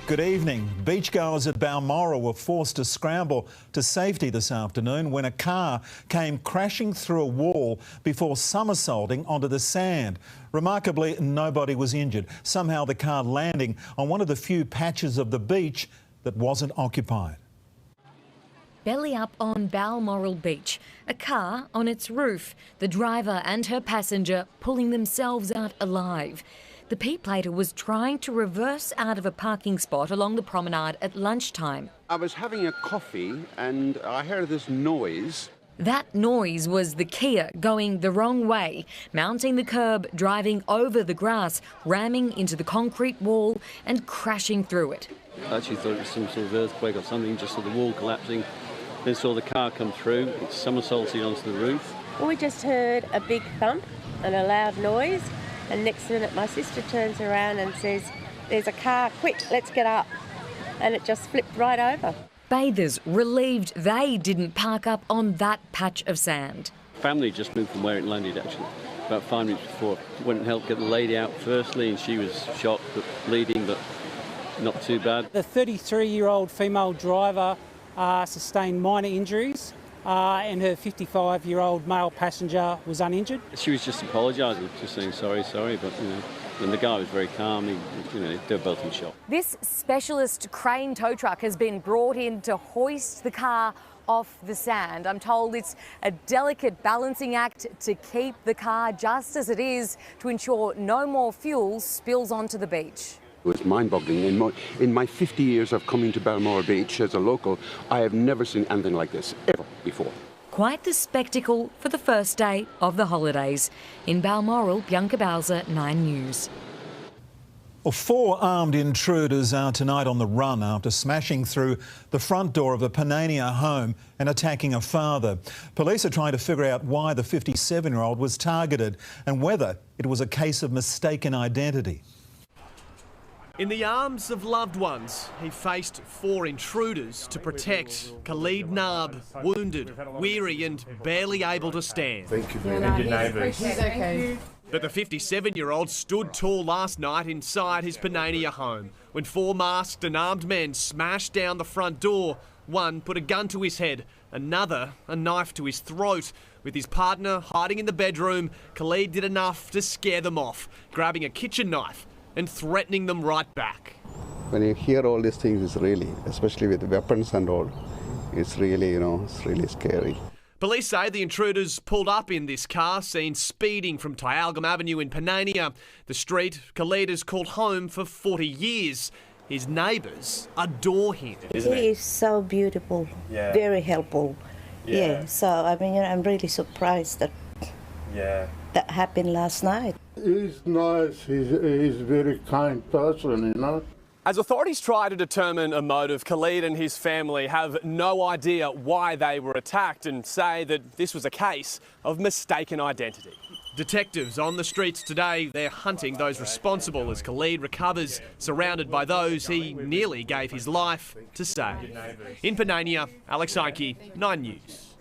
Good evening. Beachgoers at Balmoral were forced to scramble to safety this afternoon when a car came crashing through a wall before somersaulting onto the sand. Remarkably, nobody was injured. Somehow the car landing on one of the few patches of the beach that wasn't occupied. Belly up on Balmoral Beach, a car on its roof, the driver and her passenger pulling themselves out alive. The P-plater was trying to reverse out of a parking spot along the promenade at lunchtime. I was having a coffee and I heard this noise. That noise was the Kia going the wrong way, mounting the curb, driving over the grass, ramming into the concrete wall and crashing through it. I actually thought it was some sort of earthquake or something, just saw the wall collapsing. Then saw the car come through, it somersaulted onto the roof. We just heard a big thump and a loud noise, and next minute my sister turns around and says, "There's a car, quick, let's get up." And it just flipped right over. Bathers relieved they didn't park up on that patch of sand. Family just moved from where it landed actually, about 5 minutes before. Went and helped get the lady out firstly, and she was shocked, but bleeding, but not too bad. The 33-year-old female driver sustained minor injuries and her 55-year-old male passenger was uninjured. She was just apologising, just saying sorry, but and the guy was very calm. They were both in shock. This specialist crane tow truck has been brought in to hoist the car off the sand. I'm told it's a delicate balancing act to keep the car just as it is to ensure no more fuel spills onto the beach. It was mind-boggling. In my 50 years of coming to Balmoral Beach as a local, I have never seen anything like this, ever before. Quite the spectacle for the first day of the holidays. In Balmoral, Bianca Bowser, 9 News. Well, 4 armed intruders are tonight on the run after smashing through the front door of a Panania home and attacking a father. Police are trying to figure out why the 57-year-old was targeted and whether it was a case of mistaken identity. In the arms of loved ones, he faced 4 intruders to protect. Khalid Naab, wounded, weary and barely able to stand. Thank you very much. Neighbours. He's okay. But the 57-year-old stood tall last night inside his Panania home when 4 masked and armed men smashed down the front door. One put a gun to his head, another a knife to his throat. With his partner hiding in the bedroom, Khalid did enough to scare them off, grabbing a kitchen knife and threatening them right back. When you hear all these things, it's really, especially with the weapons and all, it's really, it's really scary. Police say the intruders pulled up in this car, seen speeding from Tyalgum Avenue in Panania, the street Khalid has called home for 40 years. His neighbours adore him. He is so beautiful, very helpful. Yeah, so I'm really surprised that that happened last night. He's nice, he's a very kind person, As authorities try to determine a motive, Khalid and his family have no idea why they were attacked and say that this was a case of mistaken identity. Detectives on the streets today, they're hunting those responsible as Khalid recovers, surrounded by those he nearly gave his life to save. In Panania, Alex Sankey, 9 News.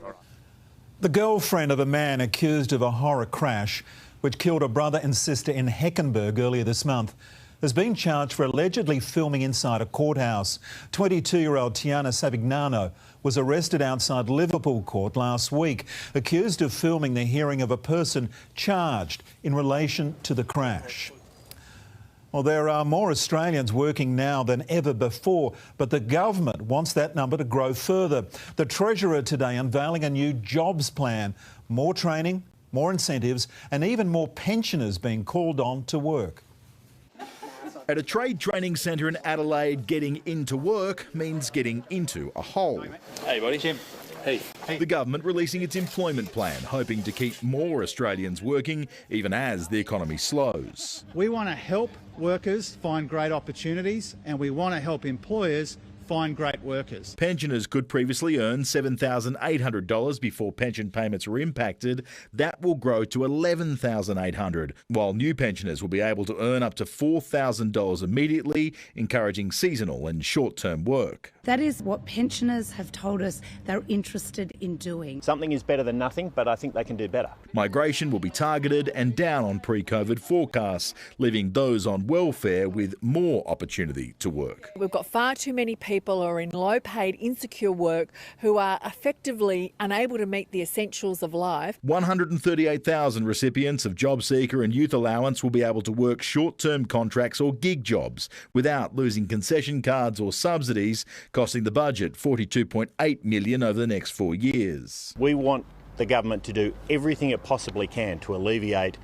The girlfriend of a man accused of a horror crash which killed a brother and sister in Heckenberg earlier this month has been charged for allegedly filming inside a courthouse. 22-year-old Tiana Savignano was arrested outside Liverpool Court last week, accused of filming the hearing of a person charged in relation to the crash. Well, there are more Australians working now than ever before, but the government wants that number to grow further. The Treasurer today unveiling a new jobs plan, more training, more incentives and even more pensioners being called on to work. At a trade training centre in Adelaide, getting into work means getting into a hole. Hey buddy, Jim. Hey. The government releasing its employment plan, hoping to keep more Australians working even as the economy slows. We want to help workers find great opportunities and we want to help employers find great workers. Pensioners could previously earn $7,800 before pension payments were impacted. That will grow to $11,800, while new pensioners will be able to earn up to $4,000 immediately, encouraging seasonal and short-term work. That is what pensioners have told us they're interested in doing. Something is better than nothing, but I think they can do better. Migration will be targeted and down on pre-COVID forecasts, leaving those on welfare with more opportunity to work. We've got far too many people who are in low-paid, insecure work who are effectively unable to meet the essentials of life. 138,000 recipients of job seeker and youth allowance will be able to work short-term contracts or gig jobs without losing concession cards or subsidies, costing the budget $42.8 million over the next 4 years. We want the government to do everything it possibly can to alleviate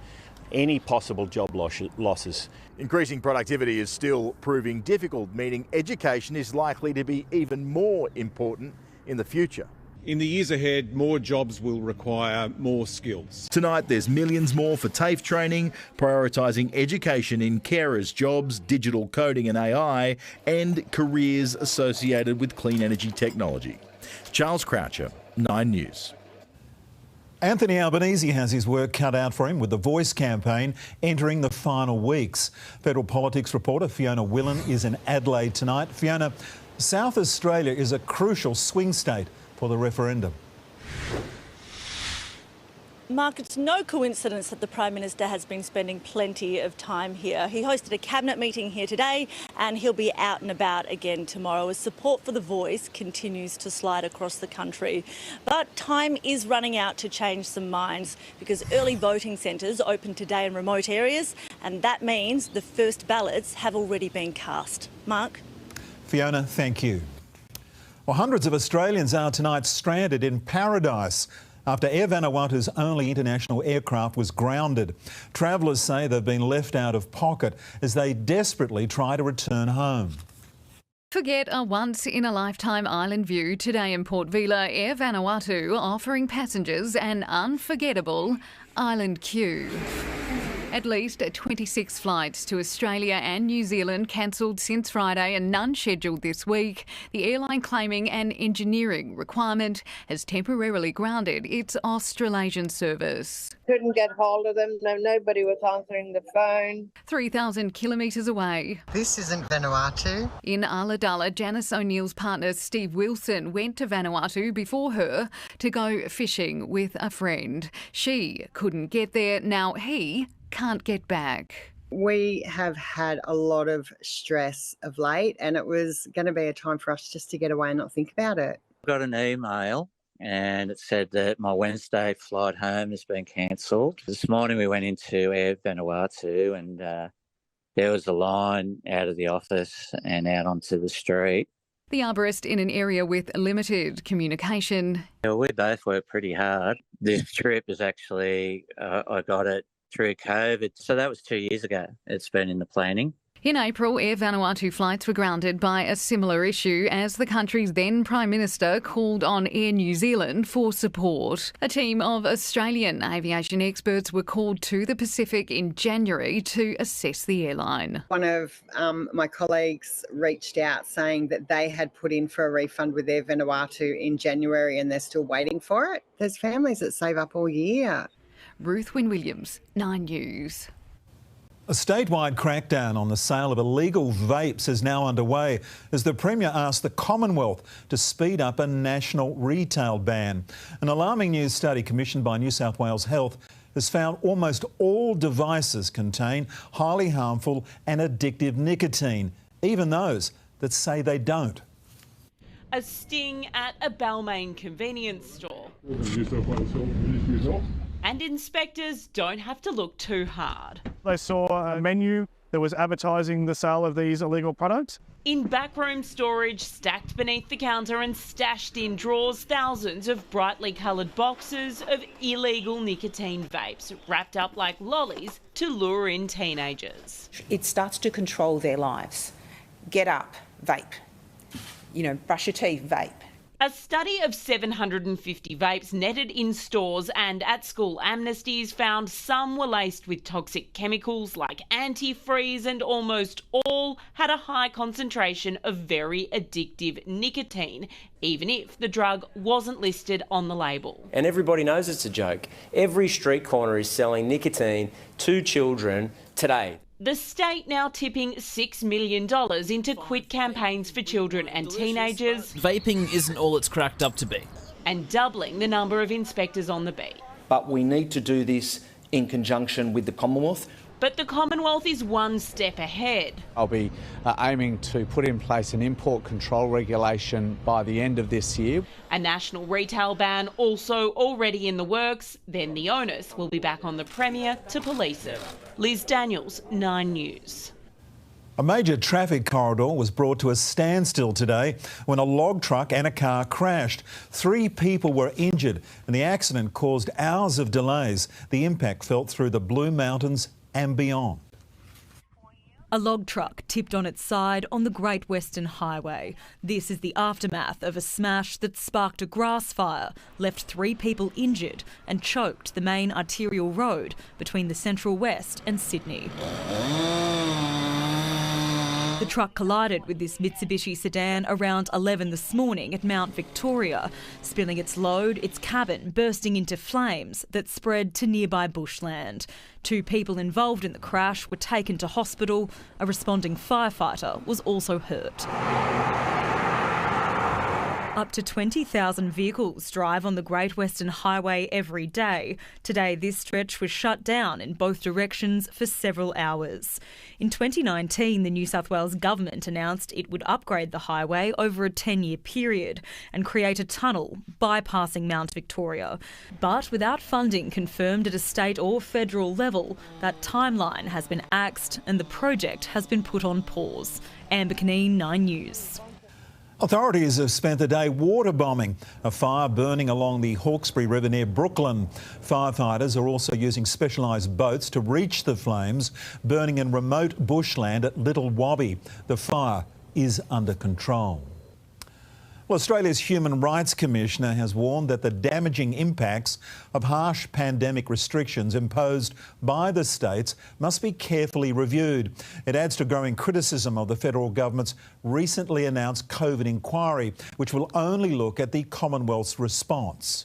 any possible job losses. Increasing productivity is still proving difficult, meaning education is likely to be even more important in the future. In the years ahead, more jobs will require more skills. Tonight, there's millions more for TAFE training, prioritising education in carers jobs, digital coding and AI, and careers associated with clean energy technology. Charles Croucher, 9 News. Anthony Albanese has his work cut out for him with the Voice campaign entering the final weeks. Federal politics reporter Fiona Willan is in Adelaide tonight. Fiona, South Australia is a crucial swing state for the referendum. Mark, it's no coincidence that the Prime Minister has been spending plenty of time here. He hosted a cabinet meeting here today and he'll be out and about again tomorrow as support for the Voice continues to slide across the country. But time is running out to change some minds because early voting centres open today in remote areas and that means the first ballots have already been cast. Mark? Fiona, thank you. Well, hundreds of Australians are tonight stranded in paradise after Air Vanuatu's only international aircraft was grounded. Travellers say they've been left out of pocket as they desperately try to return home. Forget a once-in-a-lifetime island view today in Port Vila. Air Vanuatu offering passengers an unforgettable island queue. At least 26 flights to Australia and New Zealand cancelled since Friday and none scheduled this week. The airline claiming an engineering requirement has temporarily grounded its Australasian service. Couldn't get hold of them. Nobody was answering the phone. 3,000 kilometres away. This isn't Vanuatu. In Ulladulla, Janice O'Neill's partner Steve Wilson went to Vanuatu before her to go fishing with a friend. She couldn't get there. Now he can't get back. We have had a lot of stress of late and it was going to be a time for us just to get away and not think about it. Got an email and it said that my Wednesday flight home has been cancelled. This morning we went into Air Vanuatu and there was a line out of the office and out onto the street. The arborist in an area with limited communication. We both worked pretty hard. This trip is actually, I got it through COVID, so that was 2 years ago. It's been in the planning. In April, Air Vanuatu flights were grounded by a similar issue as the country's then Prime Minister called on Air New Zealand for support. A team of Australian aviation experts were called to the Pacific in January to assess the airline. One of my colleagues reached out saying that they had put in for a refund with Air Vanuatu in January and they're still waiting for it. There's families that save up all year. Ruth Wynne-Williams, 9 News. A statewide crackdown on the sale of illegal vapes is now underway as the Premier asked the Commonwealth to speed up a national retail ban. An alarming new study commissioned by New South Wales Health has found almost all devices contain highly harmful and addictive nicotine, even those that say they don't. A sting at a Balmain convenience store. And inspectors don't have to look too hard. They saw a menu that was advertising the sale of these illegal products. In backroom storage, stacked beneath the counter and stashed in drawers, thousands of brightly coloured boxes of illegal nicotine vapes, wrapped up like lollies to lure in teenagers. It starts to control their lives. Get up, vape. Brush your teeth, vape. A study of 750 vapes netted in stores and at school amnesties found some were laced with toxic chemicals like antifreeze and almost all had a high concentration of very addictive nicotine, even if the drug wasn't listed on the label. And everybody knows it's a joke. Every street corner is selling nicotine to children today. The state now tipping $6 million into quit campaigns for children and teenagers. Vaping isn't all it's cracked up to be. And doubling the number of inspectors on the beat. But we need to do this in conjunction with the Commonwealth. But the Commonwealth is one step ahead. I'll be aiming to put in place an import control regulation by the end of this year. A national retail ban also already in the works. Then the onus will be back on the Premier to police it. Liz Daniels, 9 News. A major traffic corridor was brought to a standstill today when a log truck and a car crashed. 3 people were injured and the accident caused hours of delays. The impact felt through the Blue Mountains and beyond. A log truck tipped on its side on the Great Western Highway. This is the aftermath of a smash that sparked a grass fire, left 3 people injured and choked the main arterial road between the Central West and Sydney. The truck collided with this Mitsubishi sedan around 11 this morning at Mount Victoria, spilling its load, its cabin bursting into flames that spread to nearby bushland. 2 people involved in the crash were taken to hospital. A responding firefighter was also hurt. Up to 20,000 vehicles drive on the Great Western Highway every day. Today, this stretch was shut down in both directions for several hours. In 2019, the New South Wales government announced it would upgrade the highway over a 10-year period and create a tunnel bypassing Mount Victoria. But without funding confirmed at a state or federal level, that timeline has been axed and the project has been put on pause. Amber Caneen, 9 News. Authorities have spent the day water bombing a fire burning along the Hawkesbury River near Brooklyn. Firefighters are also using specialised boats to reach the flames, burning in remote bushland at Little Wobby. The fire is under control. Well, Australia's Human Rights Commissioner has warned that the damaging impacts of harsh pandemic restrictions imposed by the states must be carefully reviewed. It adds to growing criticism of the federal government's recently announced COVID inquiry, which will only look at the Commonwealth's response.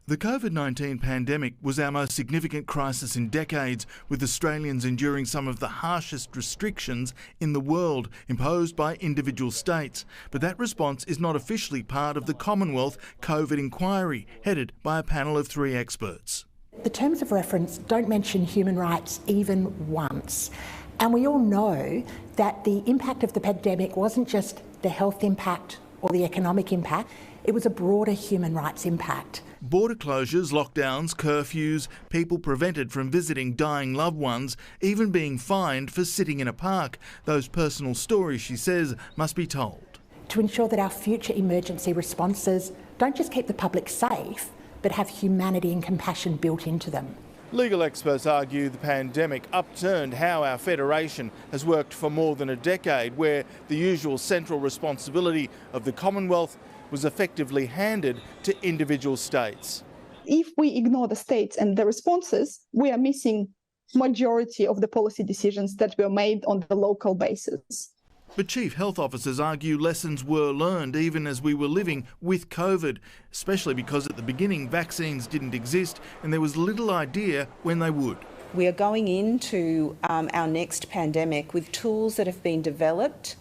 The COVID-19 pandemic was our most significant crisis in decades, with Australians enduring some of the harshest restrictions in the world imposed by individual states. But that response is not officially part of the Commonwealth COVID inquiry, headed by a panel of 3 experts. The terms of reference don't mention human rights even once. And we all know that the impact of the pandemic wasn't just the health impact or the economic impact, it was a broader human rights impact. Border closures, lockdowns, curfews, people prevented from visiting dying loved ones, even being fined for sitting in a park. Those personal stories, she says, must be told. To ensure that our future emergency responses don't just keep the public safe, but have humanity and compassion built into them. Legal experts argue the pandemic upturned how our federation has worked for more than a decade, where the usual central responsibility of the Commonwealth was effectively handed to individual states. If we ignore the states and the responses, we are missing majority of the policy decisions that were made on the local basis. But chief health officers argue lessons were learned even as we were living with COVID, especially because at the beginning vaccines didn't exist and there was little idea when they would. We are going into our next pandemic with tools that have been developed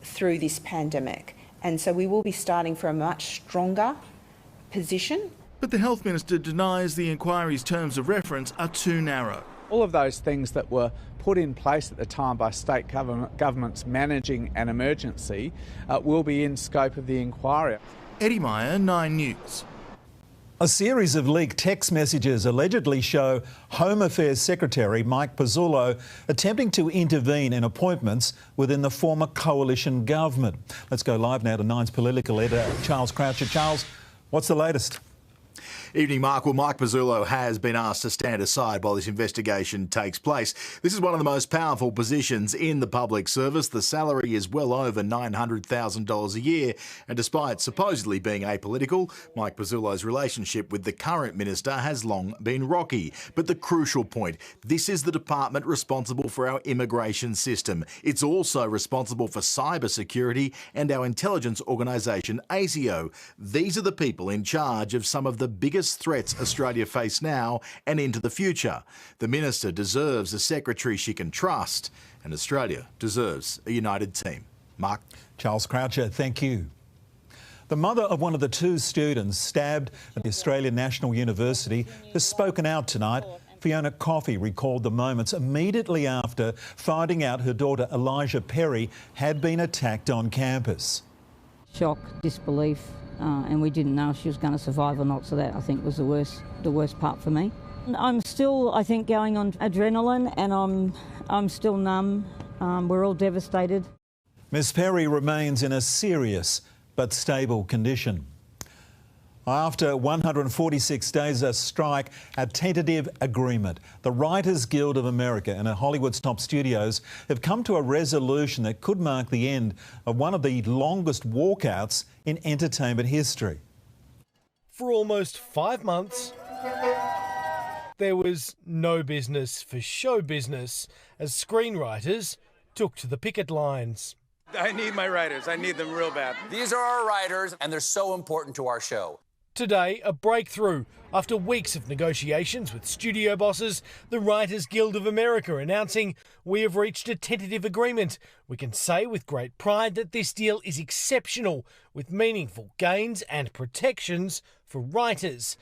through this pandemic. And so we will be starting from a much stronger position. But the Health Minister denies the inquiry's terms of reference are too narrow. All of those things that were put in place at the time by state governments managing an emergency will be in scope of the inquiry. Eddie Meyer, 9 News. A series of leaked text messages allegedly show Home Affairs Secretary Mike Pezzullo attempting to intervene in appointments within the former coalition government. Let's go live now to Nine's political editor, Charles Croucher. Charles, what's the latest? Evening, Mark. Well, Mike Pezzullo has been asked to stand aside while this investigation takes place. This is one of the most powerful positions in the public service. The salary is well over $900,000 a year. And despite supposedly being apolitical, Mike Pezzullo's relationship with the current minister has long been rocky. But the crucial point, this is the department responsible for our immigration system. It's also responsible for cyber security and our intelligence organisation, ASIO. These are the people in charge of some of the biggest biggest threats Australia face now and into the future. The Minister deserves a secretary she can trust, and Australia deserves a united team. Mark? Charles Croucher, thank you. The mother of one of the two students stabbed at the Australian National University has spoken out tonight. Fiona Coffey recalled the moments immediately after finding out her daughter Elijah Perry had been attacked on campus. Shock, disbelief, and we didn't know if she was going to survive or not, so that I think was the worst part for me. I'm still, I think, going on adrenaline, and I'm still numb. We're all devastated. Miss Perry remains in a serious but stable condition. After 146 days of strike, a tentative agreement. The Writers Guild of America and Hollywood's top studios have come to a resolution that could mark the end of one of the longest walkouts in entertainment history. For almost 5 months, there was no business for show business as screenwriters took to the picket lines. I need my writers. I need them real bad. These are our writers, and they're so important to our show. Today, a breakthrough. After weeks of negotiations with studio bosses, the Writers Guild of America announcing, "We have reached a tentative agreement. We can say with great pride that this deal is exceptional, with meaningful gains and protections for writers."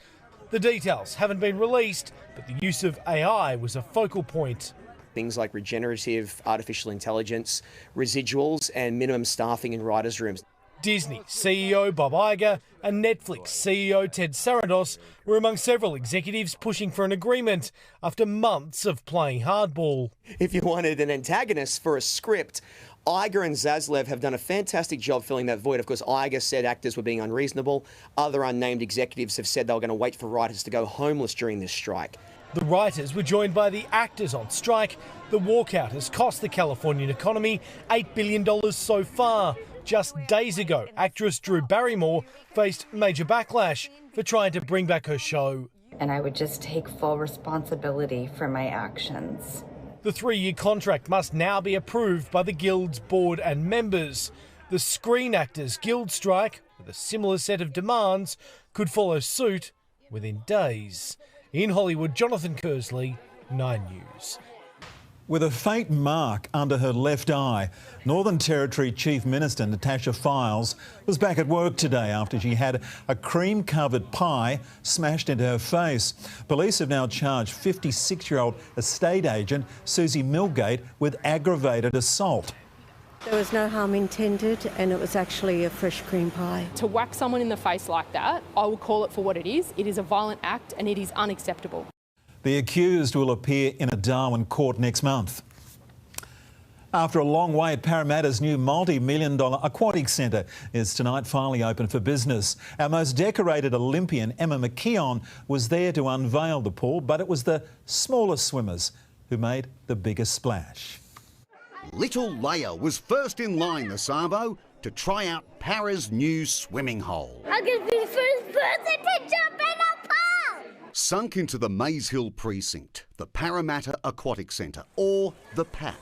The details haven't been released, but the use of AI was a focal point. Things like regenerative artificial intelligence, residuals and minimum staffing in writers' rooms. Disney CEO Bob Iger and Netflix CEO Ted Sarandos were among several executives pushing for an agreement after months of playing hardball. If you wanted an antagonist for a script, Iger and Zaslev have done a fantastic job filling that void. Of course, Iger said actors were being unreasonable. Other unnamed executives have said they were going to wait for writers to go homeless during this strike. The writers were joined by the actors on strike. The walkout has cost the Californian economy $8 billion so far. Just days ago, actress Drew Barrymore faced major backlash for trying to bring back her show. And I would just take full responsibility for my actions. The 3-year contract must now be approved by the Guild's board and members. The Screen Actors Guild strike, with a similar set of demands, could follow suit within days. In Hollywood, Jonathan Kersley, 9 News. With a faint mark under her left eye, Northern Territory Chief Minister Natasha Fyles was back at work today after she had a cream-covered pie smashed into her face. Police have now charged 56-year-old estate agent Susie Milgate with aggravated assault. There was no harm intended, and it was actually a fresh cream pie. To whack someone in the face like that, I will call it for what it is. It is a violent act and it is unacceptable. The accused will appear in a Darwin court next month. After a long wait, Parramatta's new multi-million-dollar aquatic centre is tonight finally open for business. Our most decorated Olympian, Emma McKeon, was there to unveil the pool, but it was the smallest swimmers who made the biggest splash. Little Leia was first in line this Arvo to try out Para's new swimming hole. I'm going to be the first person to jump in a pool! Sunk into the Maze Hill precinct, the Parramatta Aquatic Centre, or the PAC,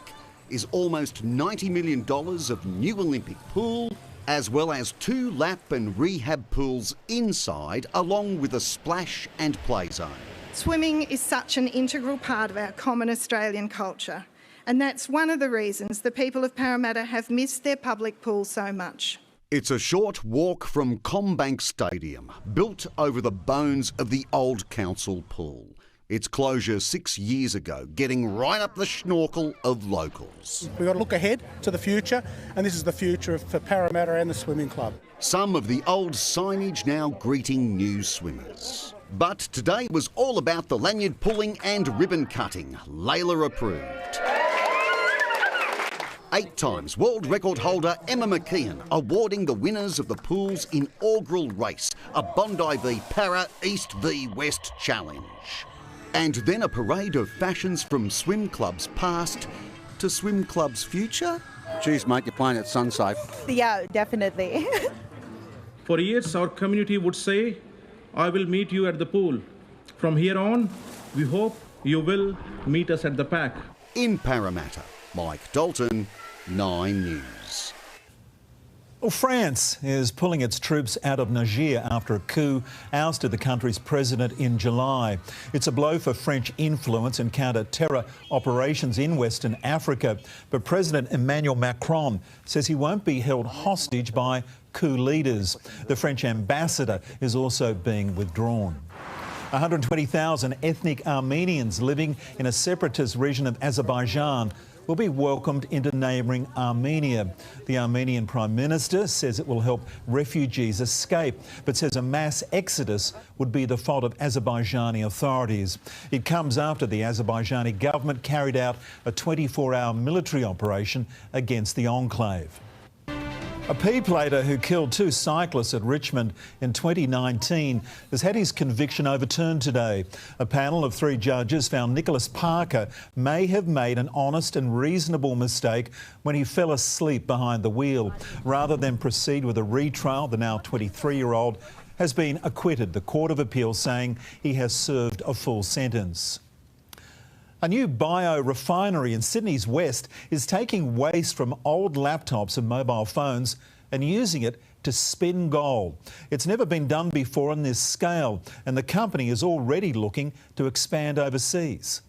is almost $90 million of new Olympic pool, as well as 2 lap and rehab pools inside, along with a splash and play zone. Swimming is such an integral part of our common Australian culture. And that's one of the reasons the people of Parramatta have missed their public pool so much. It's a short walk from Combank Stadium, built over the bones of the old council pool. Its closure 6 years ago, getting right up the schnorkel of locals. We've got to look ahead to the future, and this is the future for Parramatta and the swimming club. Some of the old signage now greeting new swimmers. But today was all about the lanyard pulling and ribbon cutting, Layla approved. 8 times world record holder Emma McKeon awarding the winners of the pool's inaugural race, a Bondi v Para East v West challenge. And then a parade of fashions from swim clubs past to swim clubs future. Geez, mate, you're playing it sun safe. Yeah, definitely. For years, our community would say, "I will meet you at the pool." From here on, we hope you will meet us at the PAC. In Parramatta, Mike Dalton, 9 News. Well, France is pulling its troops out of Niger after a coup ousted the country's president in July. It's a blow for French influence in counter-terror operations in Western Africa. But President Emmanuel Macron says he won't be held hostage by coup leaders. The French ambassador is also being withdrawn. 120,000 ethnic Armenians living in a separatist region of Azerbaijan will be welcomed into neighbouring Armenia. The Armenian Prime Minister says it will help refugees escape, but says a mass exodus would be the fault of Azerbaijani authorities. It comes after the Azerbaijani government carried out a 24-hour military operation against the enclave. A P-plater who killed 2 cyclists at Richmond in 2019 has had his conviction overturned today. A panel of 3 judges found Nicholas Parker may have made an honest and reasonable mistake when he fell asleep behind the wheel. Rather than proceed with a retrial, the now 23-year-old has been acquitted, the Court of Appeal saying he has served a full sentence. A new biorefinery in Sydney's west is taking waste from old laptops and mobile phones and using it to spin gold. It's never been done before on this scale, and the company is already looking to expand overseas.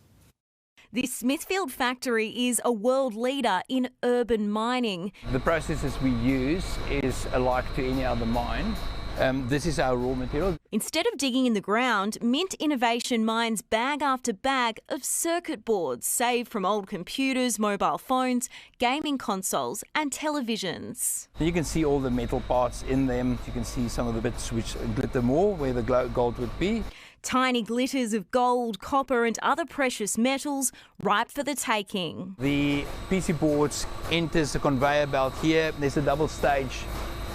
This Smithfield factory is a world leader in urban mining. The processes we use is alike to any other mine. This is our raw material. Instead of digging in the ground, Mint Innovation mines bag after bag of circuit boards saved from old computers, mobile phones, gaming consoles and televisions. You can see all the metal parts in them. You can see some of the bits which glitter more, where the gold would be. Tiny glitters of gold, copper and other precious metals ripe for the taking. The PC boards enters the conveyor belt here. There's a double stage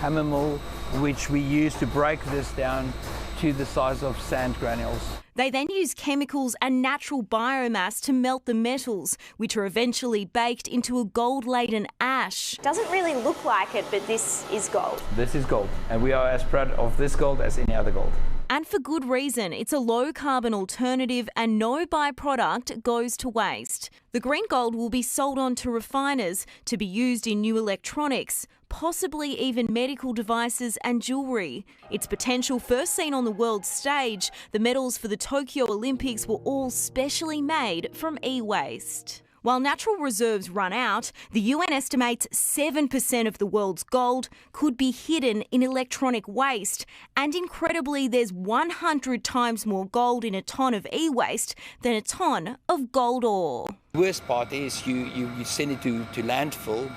hammer mill which we use to break this down to the size of sand granules. They then use chemicals and natural biomass to melt the metals, which are eventually baked into a gold-laden ash. Doesn't really look like it, but this is gold. This is gold, and we are as proud of this gold as any other gold. And for good reason. It's a low-carbon alternative and no byproduct goes to waste. The green gold will be sold on to refiners to be used in new electronics, possibly even medical devices and jewellery. Its potential first seen on the world stage, the medals for the Tokyo Olympics were all specially made from e-waste. While natural reserves run out, the UN estimates 7% of the world's gold could be hidden in electronic waste. And incredibly, there's 100 times more gold in a tonne of e-waste than a tonne of gold ore. The worst part is you send it to landfill.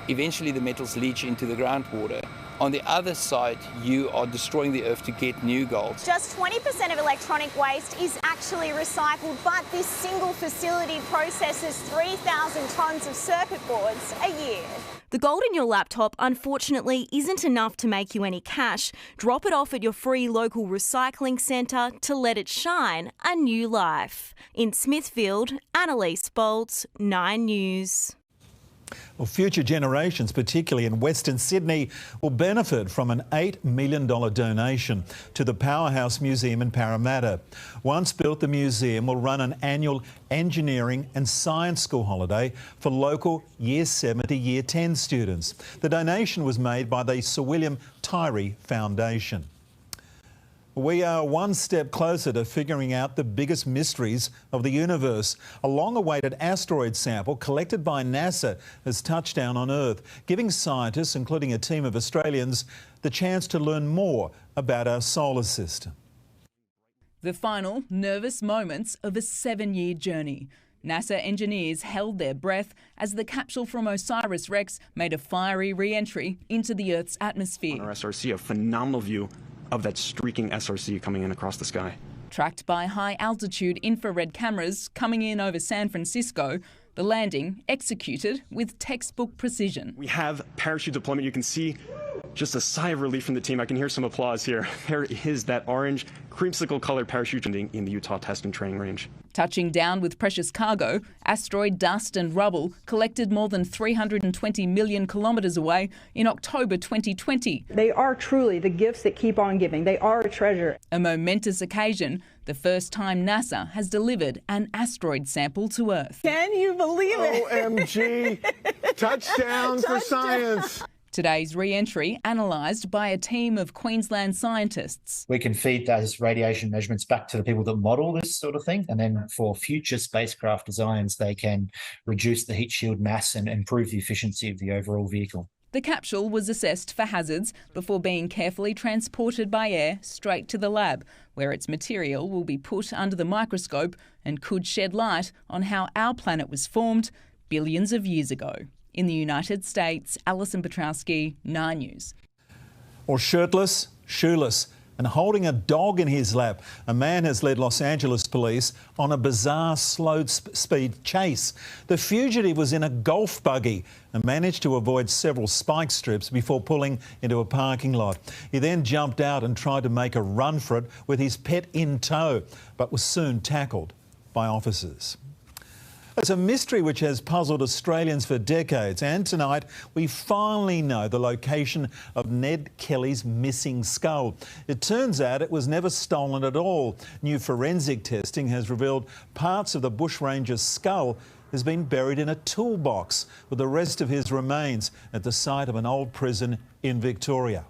Eventually the metals leach into the groundwater. On the other side, you are destroying the earth to get new gold. Just 20% of electronic waste is actually recycled, but this single facility processes 3,000 tonnes of circuit boards a year. The gold in your laptop, unfortunately, isn't enough to make you any cash. Drop it off at your free local recycling centre to let it shine a new life. In Smithfield, Annalise Bolts, 9 News. Well, future generations, particularly in Western Sydney, will benefit from an $8 million donation to the Powerhouse Museum in Parramatta. Once built, the museum will run an annual engineering and science school holiday for local Year 7 to Year 10 students. The donation was made by the Sir William Tyree Foundation. We are one step closer to figuring out the biggest mysteries of the universe. A long-awaited asteroid sample collected by NASA has touched down on Earth, giving scientists, including a team of Australians, the chance to learn more about our solar system. The final nervous moments of a 7-year journey. NASA engineers held their breath as the capsule from OSIRIS-REx made a fiery re-entry into the Earth's atmosphere. On our SRC, a phenomenal view of that streaking SRC coming in across the sky. Tracked by high-altitude infrared cameras coming in over San Francisco, the landing executed with textbook precision. We have parachute deployment. You can see just a sigh of relief from the team. I can hear some applause here. There is that orange creamsicle-coloured parachute in the Utah Test and Training Range. Touching down with precious cargo, asteroid dust and rubble collected more than 320 million kilometres away in October 2020. They are truly the gifts that keep on giving. They are a treasure. A momentous occasion, the first time NASA has delivered an asteroid sample to Earth. Can you believe it? OMG! Touchdown for science! Today's re-entry analysed by a team of Queensland scientists. We can feed those radiation measurements back to the people that model this sort of thing, and then for future spacecraft designs, they can reduce the heat shield mass and improve the efficiency of the overall vehicle. The capsule was assessed for hazards before being carefully transported by air straight to the lab, where its material will be put under the microscope and could shed light on how our planet was formed billions of years ago. In the United States, Alison Petrowski, 9 News. Or shirtless, shoeless, and holding a dog in his lap, a man has led Los Angeles police on a bizarre slow-speed chase. The fugitive was in a golf buggy and managed to avoid several spike strips before pulling into a parking lot. He then jumped out and tried to make a run for it with his pet in tow, but was soon tackled by officers. It's a mystery which has puzzled Australians for decades, and tonight we finally know the location of Ned Kelly's missing skull. It turns out it was never stolen at all. New forensic testing has revealed parts of the bushranger's skull has been buried in a toolbox with the rest of his remains at the site of an old prison in Victoria.